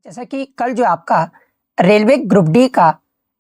जैसा कि कल जो आपका रेलवे ग्रुप डी का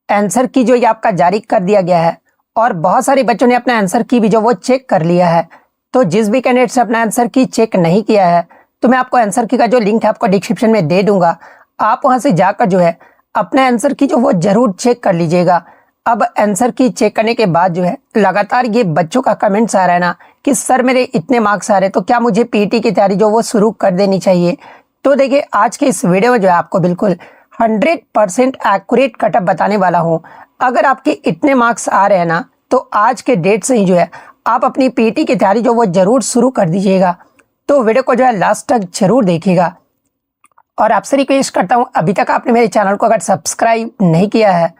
आंसर की जो ये आपका जारी कर दिया गया है और बहुत सारे बच्चों ने अपना आंसर की भी जो वो चेक कर लिया है। तो जिस भी कैंडिडेट से अपना आंसर की चेक नहीं किया है तो मैं आपको आंसर की का जो लिंक है आपको डिस्क्रिप्शन में दे दूंगा। आप वहां से जाकर जो है अपना आंसर की जो वो जरूर चेक कर लीजिएगा। अब आंसर की चेक करने के बाद जो है लगातार ये बच्चों का कमेंट्स आ रहा है ना कि सर मेरे इतने मार्क्स आ रहे तो क्या मुझे पीटी की तैयारी जो वो शुरू कर देनी चाहिए। तो देखिए आज के इस वीडियो में जो है आपको बिल्कुल 100% एक्यूरेट कटअप बताने वाला हूं। अगर आपके इतने मार्क्स आ रहे हैं ना तो आज के डेट से ही जो है आप अपनी पीटी की तैयारी जो वो जरूर शुरू कर दीजिएगा। तो वीडियो को जो है लास्ट तक जरूर देखिएगा और आपसे रिक्वेस्ट करता हूं अभी तक आपने मेरे चैनल को अगर सब्सक्राइब नहीं किया है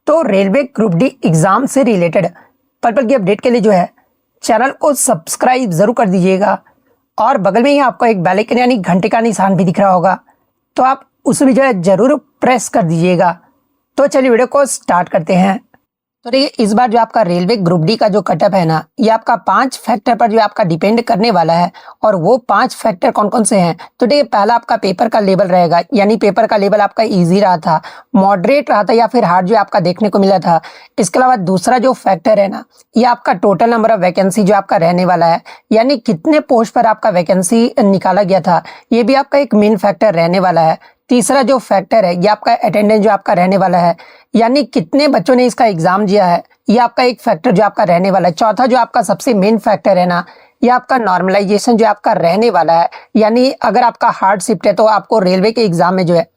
तो रेलवे ग्रुप डी एग्जाम से रिलेटेड पल की अपडेट के लिए जो है चैनल को सब्सक्राइब जरूर कर दीजिएगा और बगल में ही आपको एक बेल आइकन यानी घंटे का निशान भी दिख रहा होगा तो आप उसे भी जो है जरूर प्रेस कर दीजिएगा। तो चलिए वीडियो को स्टार्ट करते हैं। तो देखिए इस बार जो आपका रेलवे ग्रुप डी का जो कटअप है ना ये आपका 5 फैक्टर पर जो आपका डिपेंड करने वाला है और वो 5 फैक्टर कौन कौन से हैं। तो देखिए पहला आपका पेपर का लेवल रहेगा, यानी पेपर का लेवल आपका इजी रहा था, मॉडरेट रहा था या फिर हार्ड जो आपका देखने को मिला था। इसके अलावा दूसरा जो फैक्टर है ना ये आपका टोटल नंबर ऑफ वैकेंसी जो आपका रहने वाला है, यानी कितने पोस्ट पर आपका वैकेंसी निकाला गया था, ये भी आपका एक मेन फैक्टर रहने वाला है। तीसरा जो फैक्टर है ये आपका अटेंडेंस जो आपका रहने वाला है, यानी कितने बच्चों ने इसका एग्जाम दिया है, ये आपका एक फैक्टर जो आपका रहने वाला है। चौथा जो आपका सबसे मेन फैक्टर है ना ये आपका नॉर्मलाइजेशन जो आपका रहने वाला है, यानी अगर आपका हार्ड शिफ्ट है तो आपको रेलवे के एग्जाम में जो है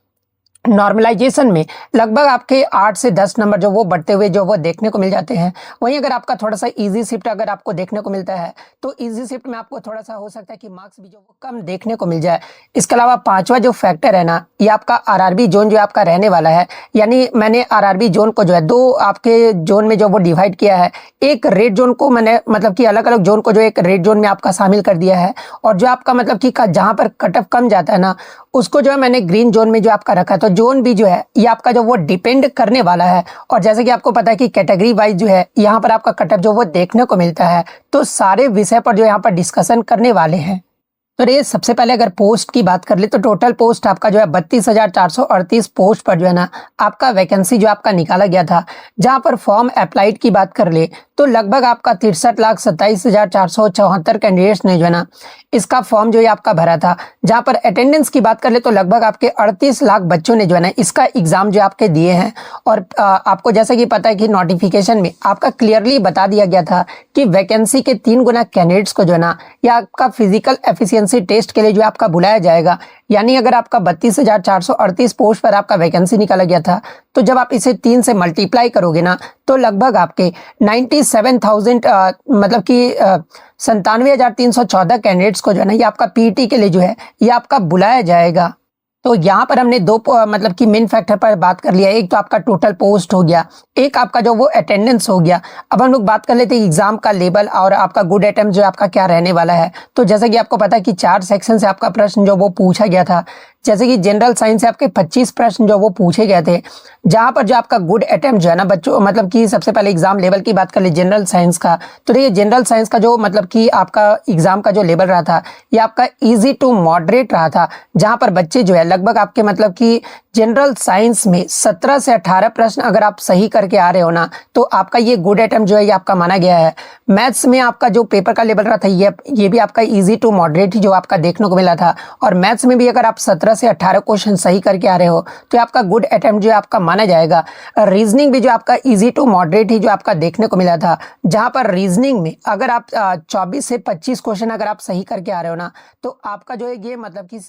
नॉर्मलाइजेशन में लगभग आपके 8 से 10 नंबर जो वो बढ़ते हुए जो वो देखने को मिल जाते हैं। वहीं अगर आपका थोड़ा सा इजी शिफ्ट अगर आपको देखने को मिलता है तो इजी शिफ्ट में आपको थोड़ा सा हो सकता है कि मार्क्स भी जो वो कम देखने को मिल जाए। इसके अलावा पांचवा जो फैक्टर है ना ये आपका आरआरबी जोन जो आपका रहने वाला है, यानी मैंने आरआरबी जोन को जो है दो आपके जोन में जो वो डिवाइड किया है। एक रेड जोन को मैंने मतलब कि अलग अलग जोन को जो एक रेड जोन में आपका शामिल कर दिया है और जो आपका मतलब कि जहाँ पर कटअप कम जाता है ना उसको जो है मैंने ग्रीन जोन में जो आपका रखा। तो जोन भी जो है ये आपका जो वो डिपेंड करने वाला है और जैसे कि आपको पता है कि कैटेगरी वाइज जो है यहाँ पर आपका कटअप जो वो देखने को मिलता है। तो सारे विषय पर जो यहाँ पर डिस्कशन करने वाले हैं। तो ये सबसे पहले अगर पोस्ट की बात कर ले तो टोटल पोस्ट आपका जो है 32,438 पोस्ट पर जो है ना आपका वैकेंसी जो आपका निकाला गया था। जहां पर फॉर्म अप्लाइड की बात कर ले तो लगभग आपका 63,27,474 कैंडिडेट्स ने जो है ना इसका फॉर्म जो है आपका भरा था। जहां पर अटेंडेंस की बात कर ले तो लगभग आपके 38 लाख बच्चों ने जो है ना इसका एग्जाम जो आपके दिए हैं। और आपको जैसे कि पता है कि नोटिफिकेशन में आपका क्लियरली बता दिया गया था कि वैकेंसी के 3 गुना कैंडिडेट्स को जो है ना या आपका फिजिकल एफिशिएंसी टेस्ट के लिए जो आपका बुलाया जाएगा। यानी अगर आपका 32,438 पोस्ट पर आपका वैकेंसी निकाला गया था तो जब आप इसे 3 से मल्टीप्लाई करोगे ना तो लगभग आपके 97,000 मतलब कि 97,314 कैंडिडेट्स को जो है ना ये आपका पीटी के लिए जो है ये आपका बुलाया जाएगा। तो यहाँ पर हमने दो मतलब कि मेन फैक्टर पर बात कर लिया। एक तो आपका टोटल पोस्ट हो गया, एक आपका जो वो अटेंडेंस हो गया। अब हम लोग बात कर लेते हैं एग्जाम का लेवल और आपका गुड अटेम्प्ट जो आपका क्या रहने वाला है। तो जैसा कि आपको पता है कि 4 सेक्शन से आपका प्रश्न जो वो पूछा गया था। जैसे कि जनरल साइंस से आपके 25 प्रश्न जो वो पूछे गए थे, जहां पर जो आपका गुड अटेम्प्ट जो है ना बच्चों मतलब कि सबसे पहले एग्जाम लेवल की बात कर ले जनरल साइंस का। तो देखिए जनरल साइंस का जो मतलब कि आपका एग्जाम का जो लेवल रहा था ये आपका इजी टू मॉडरेट रहा था। जहां पर बच्चे जो है लगभग आपके मतलब कि जनरल साइंस में 17 से 18 प्रश्न अगर आप सही करके आ रहे हो ना तो आपका ये गुड अटेम्प्ट जो है ये आपका माना गया है। मैथ्स में आपका जो पेपर का लेवल रहा था ये भी आपका इजी टू मॉडरेट ही जो आपका देखने को मिला था। और मैथ्स में भी अगर आप 17 से 18 क्वेश्चन सही करके आ रहे हो तो आपका गुड अटेम्प्ट जो है आपका माना जाएगा। रीजनिंग भी जो आपका इजी टू मॉडरेट ही जो आपका देखने को मिला था। जहां पर रीजनिंग में अगर आप 24 से 25 क्वेश्चन अगर आप सही करके आ रहे हो ना तो आपका जो है ये मतलब कि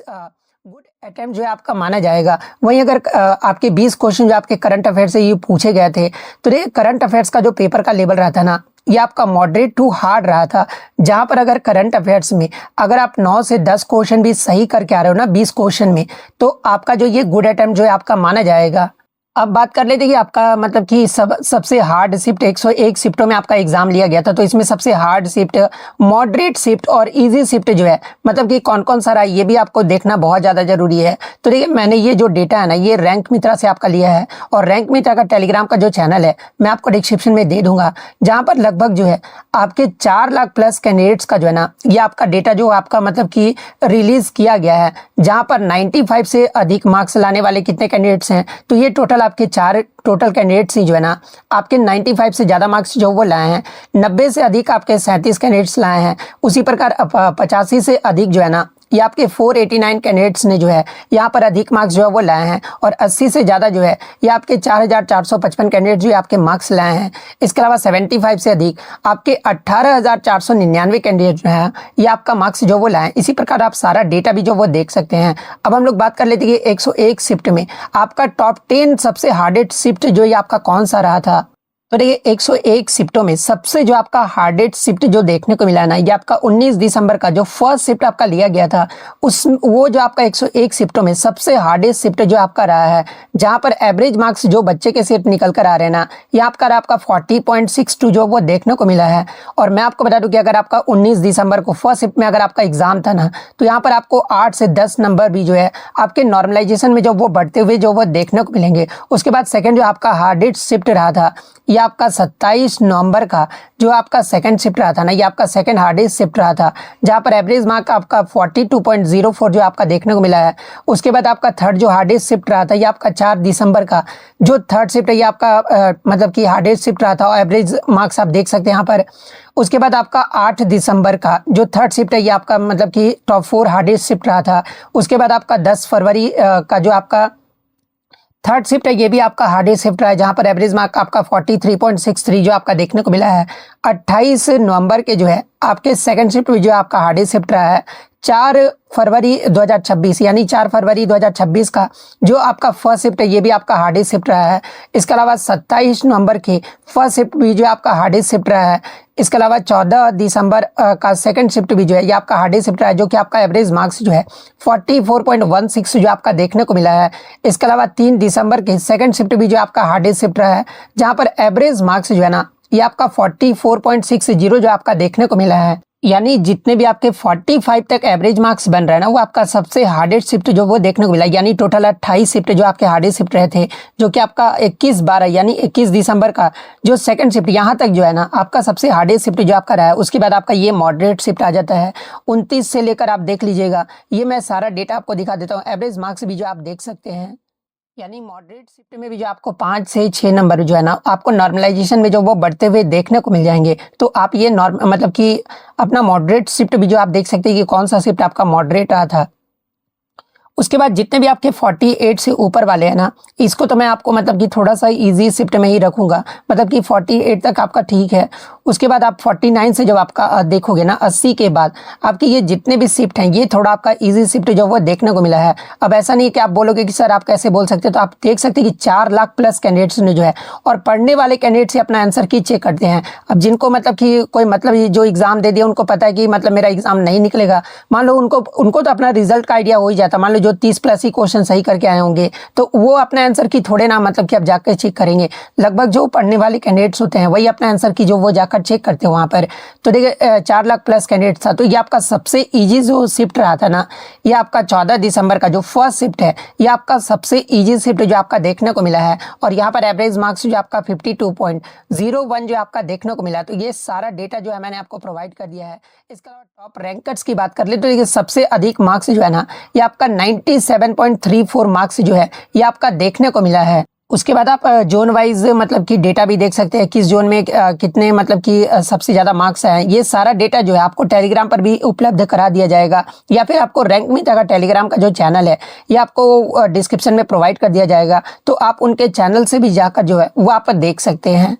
गुड अटेम्प्ट जो है आपका माना जाएगा। वहीं अगर आपके 20 क्वेश्चन जो आपके करंट अफेयर से ये पूछे गए थे तो ये करंट अफेयर्स का जो पेपर का लेवल रहा था ना ये आपका मॉडरेट टू हार्ड रहा था। जहां पर अगर करंट अफेयर्स में अगर आप 9 से 10 क्वेश्चन भी सही करके आ रहे हो ना 20 क्वेश्चन में तो आपका जो ये गुड अटेम्प्ट जो है आपका माना जाएगा। अब बात कर लेते हैं कि आपका मतलब कि सबसे हार्ड शिफ्ट 101 शिफ्टों में आपका एग्जाम लिया गया था, तो इसमें सबसे हार्ड शिफ्ट, मॉडरेट शिफ्ट और इजी शिफ्ट जो है मतलब कि कौन कौन सा रहा ये भी आपको देखना बहुत ज़्यादा जरूरी है। तो देखिए मैंने ये जो डेटा है ना ये रैंक मित्रा से आपका लिया है, और रैंक मित्रा का टेलीग्राम का जो चैनल है मैं आपको डिस्क्रिप्शन में दे दूंगा, जहाँ पर लगभग जो है आपके 4 लाख प्लस कैंडिडेट्स का जो है ना ये आपका डेटा जो आपका मतलब कि रिलीज किया गया है, जहाँ पर 95 से अधिक मार्क्स लाने वाले कितने कैंडिडेट्स हैं, तो ये टोटल आपके 4 टोटल कैंडिडेट्स ही जो है ना आपके 95 से ज़्यादा मार्क्स जो वो लाए हैं, 90 से अधिक आपके 37 कैंडिडेट्स लाए हैं, उसी प्रकार 85 से अधिक जो है ना ये आपके 489 कैंडिडेट्स ने जो है यहाँ पर अधिक मार्क्स जो है वो लाए हैं, और 80 से ज़्यादा जो है ये आपके 4455 कैंडिडेट जो है आपके मार्क्स लाए हैं। इसके अलावा 75 से अधिक आपके 18499 कैंडिडेट जो है ये आपका मार्क्स जो वो लाए हैं। इसी प्रकार आप सारा डेटा भी जो वो देख सकते हैं। अब हम लोग बात कर लेते हैं कि 101 शिफ्ट में आपका टॉप 10 सबसे हार्डेस्ट शिफ्ट जो ये आपका कौन सा रहा था। तो देखिए 101 शिफ्टों में सबसे जो आपका हार्डेस्ट शिफ्ट जो देखने को मिला ना ये आपका 19 दिसंबर का जो फर्स्ट शिफ्ट आपका लिया गया था, उस वो जो आपका 101 शिफ्टों में सबसे हार्डेस्ट शिफ्ट जो आपका रहा है, जहां पर एवरेज मार्क्स जो बच्चे के शिफ्ट निकल कर आ रहे हैं ना ये आपका 40.62 जो वो देखने को मिला है। और मैं आपको बता दूं कि अगर आपका 19 दिसंबर को फर्स्ट शिफ्ट में अगर आपका एग्जाम था ना तो यहाँ पर आपको 8 से 10 नंबर भी जो है आपके नॉर्मलाइजेशन में जो वो बढ़ते हुए जो वो देखने को मिलेंगे। उसके बाद सेकेंड जो आपका हार्डेस्ट शिफ्ट रहा था ये आपका 27 नवंबर का जो आपका सेकंड शिफ्ट रहा था ना ये आपका सेकंड हार्डेस्ट शिफ्ट रहा था, जहां पर एवरेज मार्क आपका 42.04 जो आपका देखने को मिला है। उसके बाद आपका थर्ड जो हार्डेस्ट शिफ्ट रहा था ये आपका 4 दिसंबर का जो थर्ड शिफ्ट है ये आपका मतलब कि हार्डेस्ट शिफ्ट रहा था, और एवरेज मार्क्स आप देख सकते हैं यहाँ पर। उसके बाद आपका 8 दिसंबर का जो थर्ड शिफ्ट है ये आपका मतलब कि टॉप 4 हार्डेस्ट शिफ्ट रहा था। उसके बाद आपका 10 फरवरी का जो आपका थर्ड शिफ्ट है ये भी आपका हार्डेस्ट शिफ्ट रहा है, जहां पर एवरेज मार्क आपका 43.63 जो आपका देखने को मिला है। 28 नवंबर के जो है आपके सेकंड शिफ्ट भी जो आपका हार्डेस्ट शिफ्ट रहा है। 4 फरवरी 2026 यानी 4 फरवरी 2026 का जो आपका फर्स्ट शिफ्ट है ये भी आपका हार्डेस्ट शिफ्ट रहा है। इसके अलावा 27 नवंबर के फर्स्ट शिफ्ट भी जो आपका हार्डेस्ट शिफ्ट रहा है। इसके अलावा 14 दिसंबर का सेकंड शिफ्ट भी जो है ये आपका हार्डेस्ट शिफ्ट रहा है, जो कि आपका एवरेज मार्क्स जो है 44.16 जो आपका देखने को मिला है। इसके अलावा 3 दिसंबर के सेकंड शिफ्ट भी जो आपका हार्डेस्ट शिफ्ट रहा है, जहां पर एवरेज मार्क्स जो है ना ये आपका 44.60 जो आपका देखने को मिला है। यानी जितने भी आपके 45 तक एवरेज मार्क्स बन रहे हैं ना वो आपका सबसे हार्डेस्ट शिफ्ट जो वो देखने को मिला। यानी टोटल 28 शिफ्ट जो आपके हार्डेस्ट शिफ्ट रहे थे, जो कि आपका 21/12 यानी 21 दिसंबर का जो सेकंड शिफ्ट यहाँ तक जो है ना आपका सबसे हार्डेस्ट शिफ्ट जो आपका रहा है। उसके बाद आपका ये मॉडरेट शिफ्ट आ जाता है 29 से लेकर, आप देख लीजिएगा ये मैं सारा डेटा आपको दिखा देता हूँ। एवरेज मार्क्स भी जो आप देख सकते हैं, यानी मॉडरेट शिफ्ट में भी जो आपको 5 से 6 नंबर जो है ना आपको नॉर्मलाइजेशन में जो वो बढ़ते हुए देखने को मिल जाएंगे। तो आप ये मतलब कि अपना मॉडरेट शिफ्ट भी जो आप देख सकते हैं कि कौन सा शिफ्ट आपका मॉडरेट रहा था। उसके बाद जितने भी आपके 48 से ऊपर वाले हैं ना इसको तो मैं आपको मतलब कि थोड़ा सा इजी शिफ्ट में ही रखूंगा, मतलब कि 48 तक आपका ठीक है। उसके बाद आप 49 से जब आपका देखोगे ना 80 के बाद आपके ये जितने भी शिफ्ट हैं ये थोड़ा आपका इजी शिफ्ट जो वो देखने को मिला है। अब ऐसा नहीं कि आप बोलोगे कि सर आप कैसे बोल सकते, तो आप देख सकते हैं कि 4 लाख प्लस कैंडिडेट्स ने जो है, और पढ़ने वाले कैंडिडेट से अपना आंसर की चेक करते हैं। अब जिनको मतलब कि कोई मतलब जो एग्जाम दे दिया उनको पता है कि मतलब मेरा एग्जाम नहीं निकलेगा, मान लो उनको तो अपना रिजल्ट का आइडिया हो ही जाता। मान लो जो 30 प्लस ही क्वेश्चन सही करके आए होंगे तो वो अपने आंसर की थोड़े ना मतलब कि आप जाकर चेक करेंगे। लगभग जो पढ़ने वाले कैंडिडेट्स होते हैं वही अपने आंसर की जो वो जाकर चेक करते हैं वहां पर। तो देखिए 4 लाख प्लस कैंडिडेट था, तो ये आपका सबसे इजी जो शिफ्ट रहा था ना ये आपका 14 दिसंबर का जो फर्स्ट शिफ्ट है ये आपका सबसे इजी शिफ्ट जो आपका देखने को मिला है। और यहाँ पर एवरेज मार्क्स जो आपका 52.01 जो आपका देखने को मिला। तो ये सारा डेटा जो है मैंने आपको प्रोवाइड कर दिया है। इसके अलावा टॉप रैंकर्स की बात कर ले तो देखिए सबसे अधिक मार्क्स जो है ना ये आपका 97.34 मार्क्स जो है ये आपका देखने को मिला है। उसके बाद आप जोन वाइज मतलब कि डेटा भी देख सकते हैं, किस जोन में कितने मतलब कि सबसे ज़्यादा मार्क्स आए हैं। ये सारा डेटा जो है आपको टेलीग्राम पर भी उपलब्ध करा दिया जाएगा, या फिर आपको रैंक मित्रा का टेलीग्राम का जो चैनल है ये आपको डिस्क्रिप्शन में प्रोवाइड कर दिया जाएगा। तो आप उनके चैनल से भी जाकर जो है वो आप देख सकते हैं।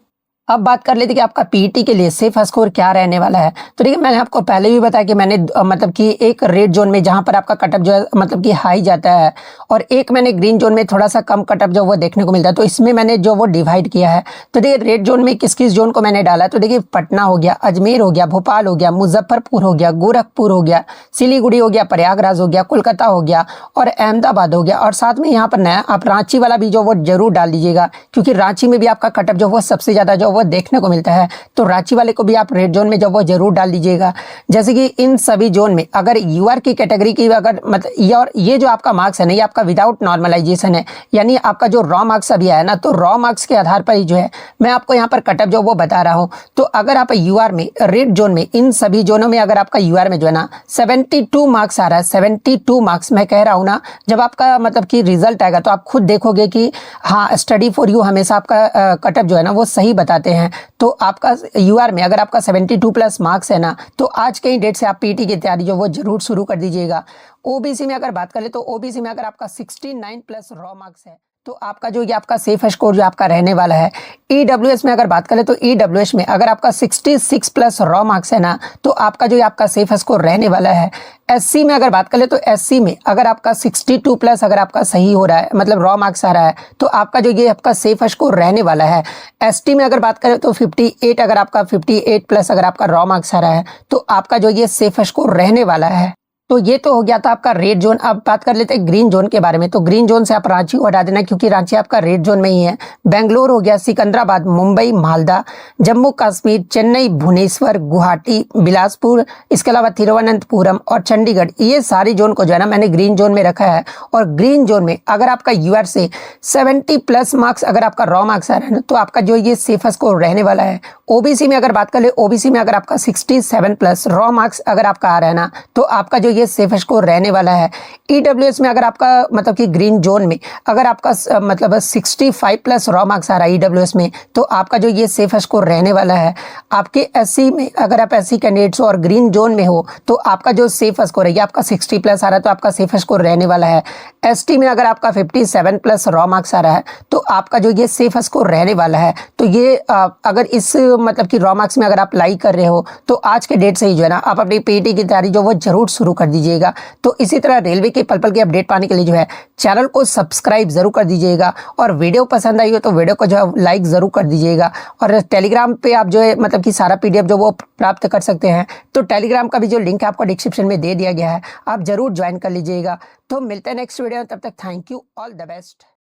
अब बात कर लेते कि आपका पीईटी के लिए सेफ स्कोर क्या रहने वाला है। तो देखिए, मैंने आपको पहले भी बताया कि मैंने मतलब कि एक रेड जोन में जहां पर आपका कटअप जो है मतलब कि हाई जाता है, और एक मैंने ग्रीन जोन में थोड़ा सा कम कटअप जो वो देखने को मिलता है। तो इसमें मैंने जो वो डिवाइड किया है। तो देखिए, रेड जोन में किस किस जोन को मैंने डाला है। तो देखिए, पटना हो गया, अजमेर हो गया, भोपाल हो गया, मुजफ्फरपुर हो गया, गोरखपुर हो गया, सिलीगुड़ी हो गया, प्रयागराज हो गया, कोलकाता हो गया और अहमदाबाद हो गया। और साथ में यहाँ पर नया आप रांची वाला भी जो वो जरूर डाल दीजिएगा, क्योंकि रांची में भी आपका कटअप जो वो सबसे ज़्यादा जो वो देखने को मिलता है। तो रांची वाले को भी आप रेड जोन में जो वो जरूर डाल दीजिएगा। जैसे कि इन सभी जोन में अगर यूआर की कैटेगरी की अगर मतलब ये जो आपका मार्क्स है ना, ये आपका विदाउट नॉर्मलाइजेशन है, यानी आपका जो रॉ मार्क्स अभी आया ना, तो रॉ मार्क्स के आधार पर ही जो है मैं आपको यहाँ पर कटअप जो वो बता रहा हूँ। तो अगर आप यूआर में रेड जोन में इन सभी जोनों में अगर आपका यूआर में जो है ना 72 मार्क्स आ रहा है, 72 मार्क्स मैं कह रहा हूँ ना, जब आपका मतलब कि रिजल्ट आएगा तो आप खुद देखोगे कि हाँ, स्टडी फॉर यू हमेशा आपका कटअप जो है ना वो सही बताते हैं। तो आपका यूआर में अगर आपका 72 प्लस मार्क्स है ना, तो आज के ही डेट से आप पीटी की तैयारी जो वो जरूर शुरू कर दीजिएगा। ओबीसी में अगर बात करें तो ओबीसी में अगर आपका 69 प्लस रॉ मार्क्स है, तो आपका जो ये आपका सेफ स्कोर जो आपका रहने वाला है। ईडब्ल्यूएस में अगर बात करें तो ईडब्ल्यूएस में अगर आपका 66 प्लस रॉ मार्क्स है ना, तो आपका जो ये आपका सेफ स्कोर रहने वाला है। एससी में अगर बात करें तो एससी में अगर आपका 62 प्लस अगर आपका सही हो रहा है, मतलब रॉ मार्क्स आ रहा है, तो आपका जो ये आपका सेफ स्कोर रहने वाला है। एसटी में अगर बात करें तो 58 अगर आपका 58 प्लस अगर आपका रॉ मार्क्स आ रहा है, तो आपका जो ये सेफ स्कोर रहने वाला है। तो ये तो हो गया था आपका रेड जोन। अब बात कर लेते हैं ग्रीन जोन के बारे में। तो ग्रीन जोन से आप रांची को हटा देना, क्योंकि रांची आपका रेड जोन में ही है। बेंगलोर हो गया, सिकंदराबाद, मुंबई, मालदा, जम्मू कश्मीर, चेन्नई, भुवनेश्वर, गुवाहाटी, बिलासपुर, इसके अलावा तिरुवनंतपुरम और चंडीगढ़, ये सारी जोन को जो है ना मैंने ग्रीन जोन में रखा है। और ग्रीन जोन में अगर आपका यूआर से 70 प्लस मार्क्स अगर आपका रॉ मार्क्स आ रहा है ना, तो आपका जो ये सेफ स्कोर रहने वाला है। ओबीसी में अगर बात कर ले, ओबीसी में अगर आपका 67 प्लस रॉ मार्क्स अगर आपका आ रहा है ना, तो आपका जो ये सेफ स्कोर रहने वाला है। ईडब्ल्यूएस में अगर आपका मतलब कि ग्रीन जोन में अगर आपका मतलब 65 प्लस रॉ मार्क्स आ रहा है ईडब्ल्यूएस में, तो आपका जो ये सेफ स्कोर रहने वाला है। आपके एससी में अगर आप एससी कैंडिडेट्स हो और ग्रीन जोन में हो, तो आपका जो सेफ स्कोर है ये आपका 60 प्लस आ रहा है, तो आपका सेफ स्कोर रहने वाला है। एसटी में अगर आपका 57 प्लस रॉ मार्क्स आ रहा है, तो आपका जो ये सेफ स्कोर रहने वाला है। तो ये अगर इस मतलब कि रॉ मार्क्स में अगर आप लाइक कर रहे हो, तो आज के डेट से ही जो है ना आप अपनी पीटी की तैयारी जो वो जरूर शुरू कर दीजिएगा। तो इसी तरह रेलवे के पल पल की अपडेट पाने के लिए जो है चैनल को सब्सक्राइब जरूर कर दीजिएगा, और वीडियो पसंद आई हो तो वीडियो को जो है लाइक जरूर कर दीजिएगा। और टेलीग्राम पे आप जो है मतलब कि सारा पीडीएफ जो वो प्राप्त कर सकते हैं। तो टेलीग्राम का भी जो लिंक आपको डिस्क्रिप्शन में दे दिया गया है, आप जरूर ज्वाइन कर लीजिएगा। तो मिलते हैं नेक्स्ट वीडियो में, तब तक thank you, all the best.